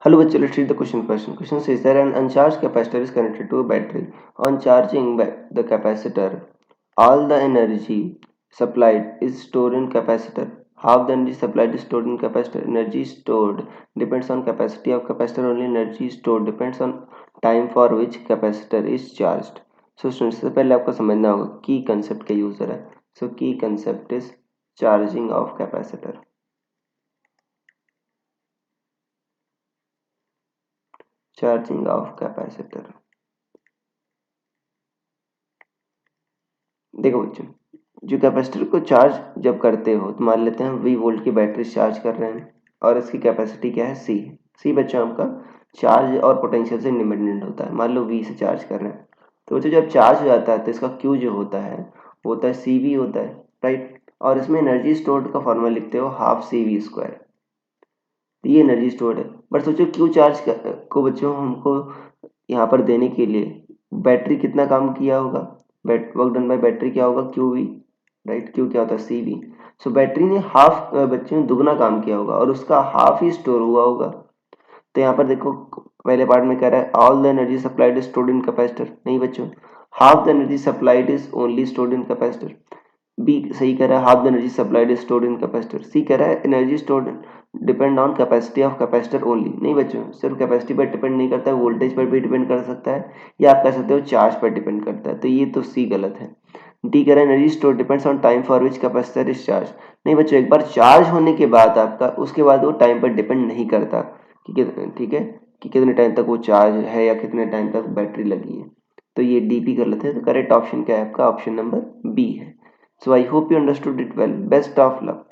Hello bachcho, let's read the question first. Question says that an uncharged capacitor is connected to a battery. On charging the capacitor, all the energy supplied is stored in capacitor. Half the energy supplied is stored in capacitor. Energy stored depends on capacity of capacitor only. Energy stored depends on time for which capacitor is charged. So students, सबसे पहले आपको समझना होगा की concept का user है. So key concept is charging of capacitor. Charging of capacitor. देखो बच्चों, जो कैपेसिटर को चार्ज जब करते हो तो मान लेते हैं हम 20 वोल्ट की बैटरी चार्ज कर रहे हैं और इसकी कैपेसिटी क्या है सी बच्चों आपका चार्ज और पोटेंशियल से इंडिपेंडेंट होता है. मान लो 20 से चार्ज कर रहे हैं तो बच्चों जब चार्ज हो जाता है तो इसका क्यू जो होता है वो होता है सी वी होता है, राइट. और इसमें एनर्जी स्टोर्ड का फॉर्मूला लिखते हो हाफ सी वी स्क्वायर. ये एनर्जी स्टोर्ड है. बट सोचो क्यू चार्ज को बच्चों हमको यहाँ पर देने के लिए बैटरी कितना काम किया होगा. वर्क डन बाय बैटरी क्या होगा क्यू वी, राइट. क्यू क्या होता है सी वी. सो बैटरी ने हाफ बच्चों दुगना काम किया होगा और उसका हाफ ही स्टोर हुआ होगा. तो यहाँ पर देखो पहले पार्ट में कह रहा है all the energy supplied is stored in capacitor. नहीं बच्चों, half the energy supplied is only stored in capacitor. B सही कह रहा है half the energy supplied is stored in capacitor. C कह रहा है energy stored depend on capacity of capacitor only. नहीं बच्चों, सिर्फ कैपेसिटी पर डिपेंड नहीं करता है, वोल्टेज पर भी डिपेंड कर सकता है या आप कह सकते हो चार्ज पर डिपेंड करता है. तो ये तो सी गलत है. डी कह रहा है energy store depends on time for which capacitor is charge. नहीं बच्चों, एक बार चार्ज होने के बाद आपका उसके बाद वो टाइम पर डिपेंड नहीं करता ठीक है कि कितने टाइम तक वो चार्ज है या कितने टाइम तक बैटरी लगी है. तो ये डी भी गलत है. तो करेक्ट ऑप्शन क्या है आपका? ऑप्शन नंबर बी है. So I hope you understood it well. Best of luck.